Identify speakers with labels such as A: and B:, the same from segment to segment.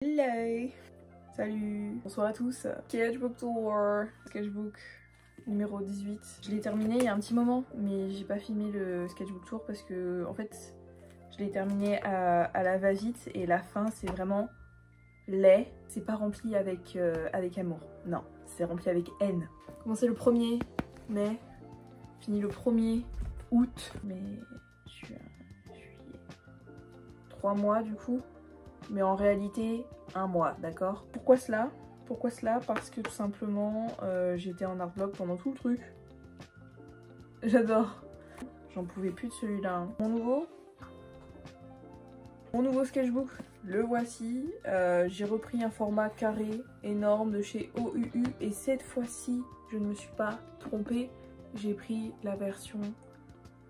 A: Hello. Salut. Bonsoir à tous. Sketchbook Tour. Sketchbook numéro 18. Je l'ai terminé il y a un petit moment, mais j'ai pas filmé le Sketchbook Tour parce que en fait je l'ai terminé à la va-vite et la fin c'est vraiment laid. C'est pas rempli avec, avec amour. Non, c'est rempli avec haine. Commencé le 1er mai, fini le 1er août, mais je suis 3 mois du coup. Mais en réalité, 1 mois, d'accord? Pourquoi cela? Pourquoi cela? Parce que tout simplement, j'étais en art block pendant tout le truc. J'adore. J'en pouvais plus de celui-là. Mon nouveau sketchbook, le voici. J'ai repris un format carré énorme de chez OUU et cette fois-ci, je ne me suis pas trompée. J'ai pris la version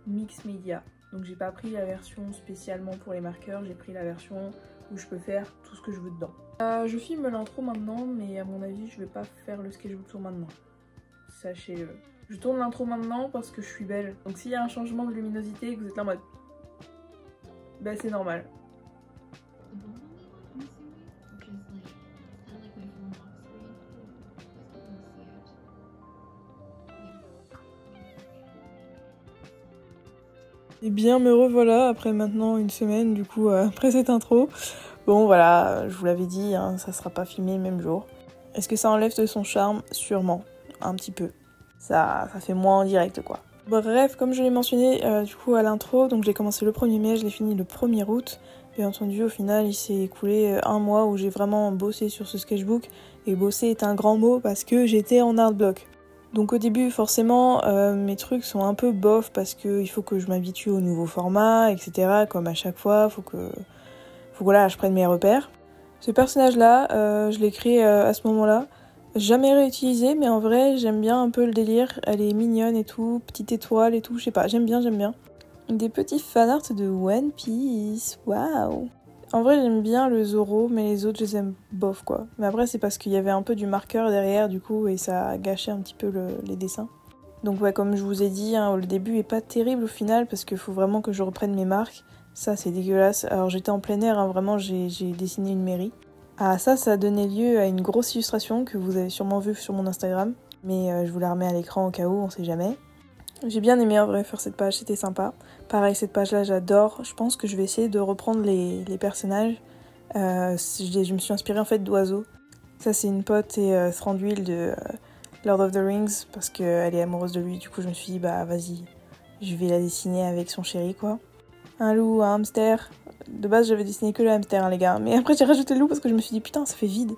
A: Mix Media. Donc j'ai pas pris la version spécialement pour les marqueurs, j'ai pris la version où je peux faire tout ce que je veux dedans. Je filme l'intro maintenant, mais à mon avis je vais pas faire le sketchbook tour maintenant. Sachez-le. Je tourne l'intro maintenant parce que je suis belle. Donc s'il y a un changement de luminosité et que vous êtes là en mode... Ben c'est normal. Et bien me revoilà après maintenant une semaine du coup après cette intro. Bon voilà, je vous l'avais dit, hein, ça sera pas filmé le même jour. Est-ce que ça enlève de son charme? Sûrement, un petit peu. Ça fait moins en direct quoi. Bref, comme je l'ai mentionné du coup à l'intro, donc j'ai commencé le 1er mai, je l'ai fini le 1er août. Bien entendu au final il s'est écoulé 1 mois où j'ai vraiment bossé sur ce sketchbook. Et bosser est un grand mot parce que j'étais en art block. Donc au début forcément mes trucs sont un peu bof parce qu'il faut que je m'habitue au nouveau format, etc. Comme à chaque fois, faut que voilà, je prenne mes repères. Ce personnage là, je l'ai créé à ce moment là. Jamais réutilisé mais en vrai j'aime bien un peu le délire. Elle est mignonne et tout, petite étoile et tout, je sais pas, j'aime bien. Des petits fanarts de One Piece, waouh. En vrai j'aime bien le Zoro mais les autres je les aime bof quoi. Mais après c'est parce qu'il y avait un peu du marqueur derrière du coup et ça a gâché un petit peu les dessins. Donc ouais comme je vous ai dit, hein, le début est pas terrible au final parce qu'il faut vraiment que je reprenne mes marques. Ça c'est dégueulasse. Alors j'étais en plein air, hein, vraiment j'ai dessiné une mairie. Ah ça a donné lieu à une grosse illustration que vous avez sûrement vue sur mon Instagram. Mais je vous la remets à l'écran au cas où, on sait jamais. J'ai bien aimé en vrai faire cette page, c'était sympa. Pareil, cette page-là, j'adore. Je pense que je vais essayer de reprendre les personnages. Je me suis inspirée en fait d'oiseaux. Ça, c'est une pote et Thranduil de Lord of the Rings parce qu'elle est amoureuse de lui. Du coup, je me suis dit, bah vas-y, je vais la dessiner avec son chéri, quoi. Un loup, un hamster. De base, j'avais dessiné que le hamster, hein, les gars. Mais après, j'ai rajouté le loup parce que je me suis dit, putain, ça fait vide.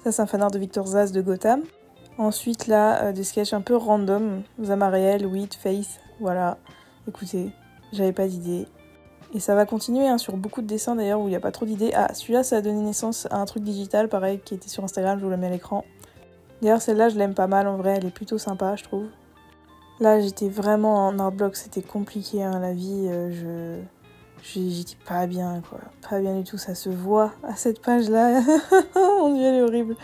A: Ça, c'est un fanart de Victor Zsasz de Gotham. Ensuite là, des sketchs un peu random, Zamariel, Wheat, Faith, voilà. Écoutez, j'avais pas d'idée. Et ça va continuer hein, sur beaucoup de dessins d'ailleurs où il n'y a pas trop d'idées. Ah, celui-là ça a donné naissance à un truc digital, pareil, qui était sur Instagram, je vous le mets à l'écran. D'ailleurs celle-là je l'aime pas mal en vrai, elle est plutôt sympa je trouve. Là j'étais vraiment en art block, c'était compliqué hein, la vie, j'étais pas bien quoi. Pas bien du tout, ça se voit à cette page-là. Mon dieu elle est horrible.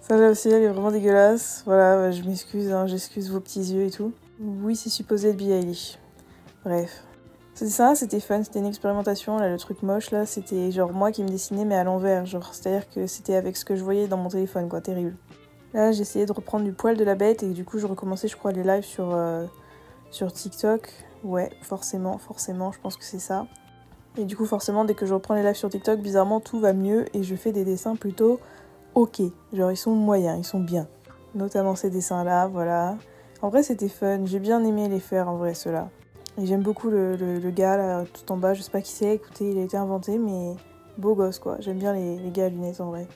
A: Celle-là aussi, elle est vraiment dégueulasse. Voilà, je m'excuse, hein, j'excuse vos petits yeux et tout. Oui, c'est supposé être Billie Eilish. Bref. Ce dessin, c'était fun, c'était une expérimentation. Là, le truc moche, là, c'était genre moi qui me dessinais, mais à l'envers. Genre, c'est-à-dire que c'était avec ce que je voyais dans mon téléphone, quoi, terrible. Là, j'essayais de reprendre du poil de la bête et du coup, je recommençais, je crois, les lives sur TikTok. Ouais, forcément, je pense que c'est ça. Et du coup, forcément, dès que je reprends les lives sur TikTok, bizarrement, tout va mieux et je fais des dessins plutôt... ok, genre ils sont moyens, ils sont bien. Notamment ces dessins-là, voilà. En vrai, c'était fun, j'ai bien aimé les faire en vrai, ceux-là. Et j'aime beaucoup le gars là, tout en bas, je sais pas qui c'est, écoutez, il a été inventé, mais beau gosse quoi. J'aime bien les gars à lunettes en vrai.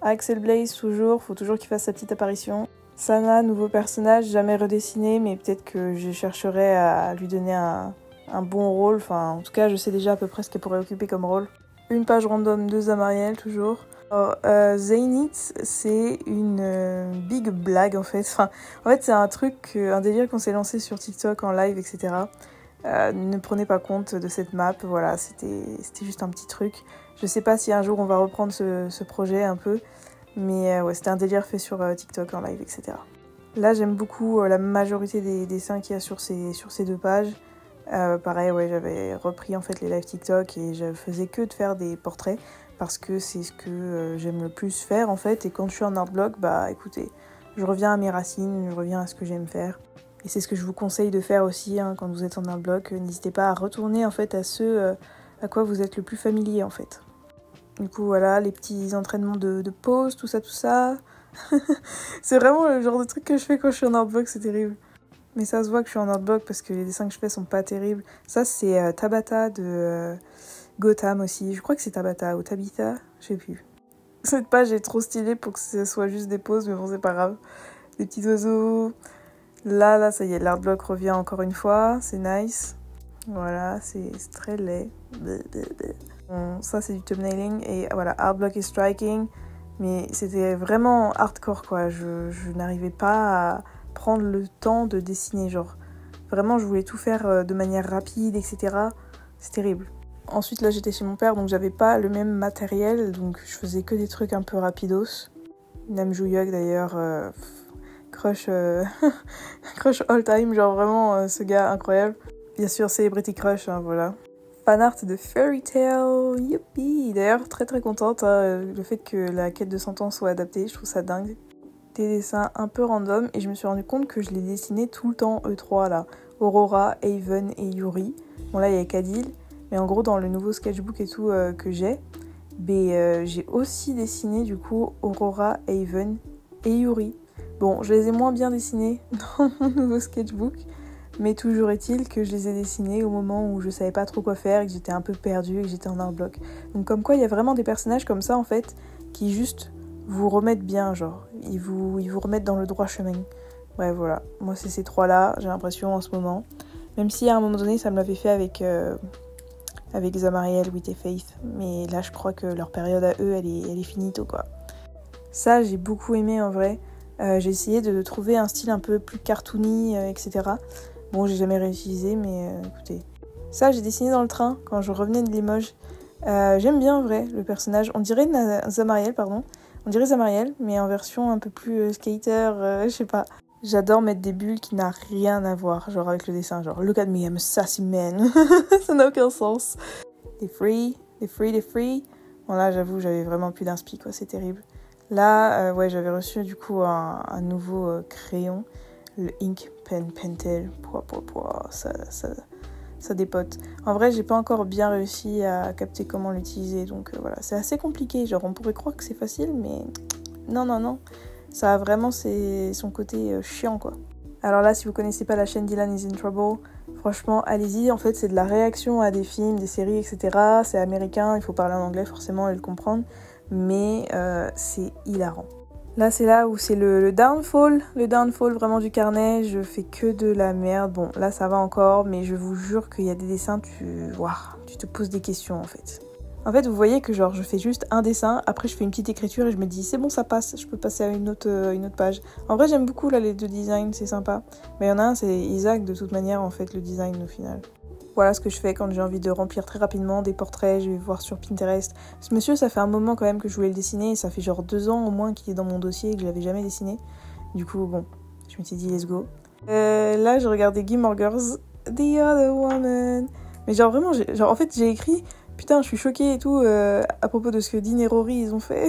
A: Axel Blaze, toujours, faut toujours qu'il fasse sa petite apparition. Sana, nouveau personnage, jamais redessiné, mais peut-être que je chercherai à lui donner un bon rôle. Enfin, en tout cas, je sais déjà à peu près ce qu'elle pourrait occuper comme rôle. Une page random de Zamariel, toujours. Zaynit, c'est une big blague en fait. Enfin, en fait, c'est un truc, un délire qu'on s'est lancé sur TikTok en live, etc. Ne prenez pas compte de cette map, voilà, c'était juste un petit truc. Je sais pas si un jour on va reprendre ce projet un peu, mais ouais, c'était un délire fait sur TikTok en live, etc. Là, j'aime beaucoup la majorité des dessins qu'il y a sur ces 2 pages. Pareil, ouais, j'avais repris en fait les lives TikTok et je faisais que de faire des portraits. parce que c'est ce que j'aime le plus faire en fait. Et quand je suis en art block, bah écoutez, je reviens à mes racines, je reviens à ce que j'aime faire. Et c'est ce que je vous conseille de faire aussi hein, quand vous êtes en art block. N'hésitez pas à retourner en fait à ce à quoi vous êtes le plus familier en fait. Du coup voilà, les petits entraînements de pose, tout ça. C'est vraiment le genre de truc que je fais quand je suis en art block, c'est terrible. Mais ça se voit que je suis en art block parce que les dessins que je fais sont pas terribles. Ça c'est Tabata de Gotham aussi. Je crois que c'est Tabata ou Tabitha, je sais plus. Cette page est trop stylée pour que ce soit juste des poses, mais bon c'est pas grave. Des petits oiseaux. Là, ça y est, l'art block revient encore une fois, c'est nice. Voilà, c'est très laid. Bon, ça c'est du thumbnailing et voilà, art block et striking. Mais c'était vraiment hardcore quoi, je n'arrivais pas à prendre le temps de dessiner, genre. Vraiment, je voulais tout faire de manière rapide, etc. C'est terrible. Ensuite, là, j'étais chez mon père, donc j'avais pas le même matériel, donc je faisais que des trucs un peu rapidos. Nam Joo-hyuk d'ailleurs, crush all time, genre vraiment ce gars incroyable. Bien sûr, Celebrity Crush, hein, voilà. Fan art de Fairy Tail, youpi. D'ailleurs, très très contente, hein, le fait que la quête de 100 ans soit adaptée, je trouve ça dingue. Des dessins un peu random, et je me suis rendu compte que je les dessinais tout le temps, eux trois là. Aurora, Haven et Yuri. Bon là, il y a Kadil, mais en gros, dans le nouveau sketchbook et tout que j'ai aussi dessiné du coup Aurora, Haven et Yuri. Bon, je les ai moins bien dessinés dans mon nouveau sketchbook, mais toujours est-il que je les ai dessinés au moment où je savais pas trop quoi faire, et que j'étais un peu perdue et que j'étais en art block. Donc comme quoi, il y a vraiment des personnages comme ça en fait, qui juste vous remettent bien, genre. Ils vous remettent dans le droit chemin. Ouais, voilà. Moi, c'est ces trois-là, j'ai l'impression en ce moment. Même si à un moment donné, ça me l'avait fait avec Zamariel, Wit et Faith. Mais là, je crois que leur période à eux, elle est finito, quoi. Ça, j'ai beaucoup aimé en vrai. J'ai essayé de trouver un style un peu plus cartoony, etc. Bon, j'ai jamais réutilisé, mais écoutez. Ça, j'ai dessiné dans le train quand je revenais de Limoges. J'aime bien en vrai le personnage. On dirait Zamariel, pardon. On dirait Zamariel, mais en version un peu plus skater, je sais pas. J'adore mettre des bulles qui n'ont rien à voir, genre avec le dessin, genre look at me, I'm a sassy man. Ça n'a aucun sens. Des free. Bon là, j'avoue, j'avais vraiment plus d'inspi, quoi, c'est terrible. Là, ouais, j'avais reçu du coup un nouveau crayon, le Ink Pen Pentel. Ça dépote. En vrai, j'ai pas encore bien réussi à capter comment l'utiliser, donc voilà, c'est assez compliqué. Genre, on pourrait croire que c'est facile, mais non. Ça a vraiment son côté chiant, quoi. Alors là, si vous connaissez pas la chaîne Dylan is in Trouble, franchement, allez-y. En fait, c'est de la réaction à des films, des séries, etc. C'est américain, il faut parler en anglais forcément et le comprendre, mais c'est hilarant. Là, c'est là où c'est le downfall vraiment du carnet. Je fais que de la merde. Bon, là, ça va encore, mais je vous jure qu'il y a des dessins, tu te poses des questions, en fait. En fait, vous voyez que genre, je fais juste un dessin, après je fais une petite écriture et je me dis, c'est bon, ça passe, je peux passer à une autre page. En vrai, j'aime beaucoup là les deux designs, c'est sympa. Mais il y en a un, c'est Isaac, de toute manière, en fait, le design au final. Voilà ce que je fais quand j'ai envie de remplir très rapidement des portraits, je vais voir sur Pinterest. Ce monsieur, ça fait un moment quand même que je voulais le dessiner, ça fait genre 2 ans au moins qu'il est dans mon dossier et que je l'avais jamais dessiné. Du coup, bon, je me suis dit, let's go. Là, je regardais Gilmore Girls, The Other Woman. Mais genre vraiment, en fait, j'ai écrit... Putain, je suis choquée et tout à propos de ce que Dean et Rory ils ont fait.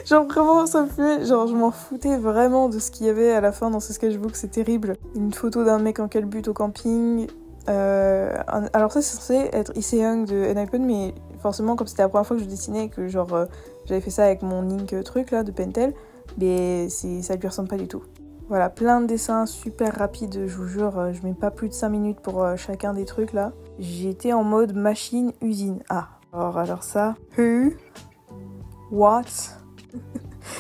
A: Genre vraiment, ça me fait... Genre, je m'en foutais vraiment de ce qu'il y avait à la fin dans ce sketchbook, c'est terrible. Une photo d'un mec en calbut au camping. Alors ça, c'est censé être Issei Young de Enhypen, mais forcément, comme c'était la première fois que je dessinais, que genre j'avais fait ça avec mon ink truc là de Pentel, mais ça lui ressemble pas du tout. Voilà, plein de dessins super rapides, je vous jure, je mets pas plus de 5 minutes pour chacun des trucs là. J'étais en mode machine usine. Ah, alors ça. Who? What?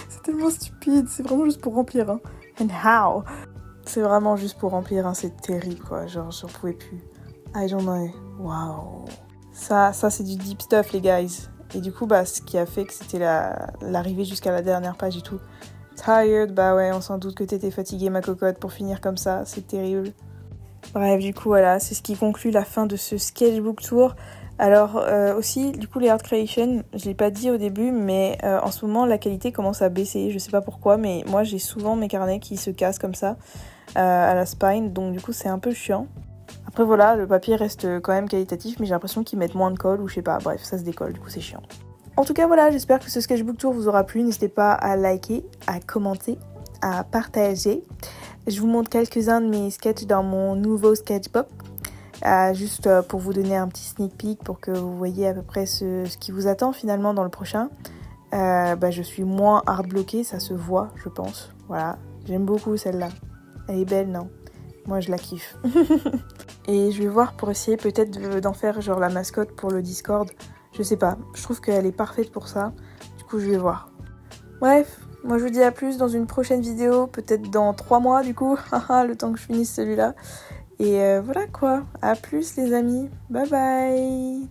A: C'est tellement stupide, c'est vraiment juste pour remplir, hein. And how? C'est vraiment juste pour remplir, hein, c'est terrible quoi, genre j'en pouvais plus. I don't know, wow. Ça c'est du deep stuff les guys. Et du coup, ce qui a fait que c'était l'arrivée jusqu'à la dernière page et tout. Tired, bah ouais, on s'en doute que t'étais fatiguée ma cocotte pour finir comme ça, c'est terrible. Bref, du coup voilà, c'est ce qui conclut la fin de ce sketchbook tour. Alors aussi, du coup les art creation, je l'ai pas dit au début, mais en ce moment la qualité commence à baisser, je sais pas pourquoi, mais moi j'ai souvent mes carnets qui se cassent comme ça à la spine, donc du coup c'est un peu chiant. Après voilà, le papier reste quand même qualitatif, mais j'ai l'impression qu'ils mettent moins de colle ou je sais pas, bref, ça se décolle, du coup c'est chiant. En tout cas voilà, j'espère que ce sketchbook tour vous aura plu. N'hésitez pas à liker, à commenter, à partager. Je vous montre quelques-uns de mes sketchs dans mon nouveau sketchbook. Juste pour vous donner un petit sneak peek pour que vous voyez à peu près ce qui vous attend finalement dans le prochain. Je suis moins hard bloquée, ça se voit je pense. Voilà, j'aime beaucoup celle-là. Elle est belle, non? Moi je la kiffe. Et je vais voir pour essayer peut-être d'en faire genre la mascotte pour le Discord. Je sais pas, je trouve qu'elle est parfaite pour ça. Du coup je vais voir. Bref, moi je vous dis à plus dans une prochaine vidéo. Peut-être dans 3 mois du coup. Le temps que je finisse celui-là. Et voilà quoi. À plus les amis. Bye bye.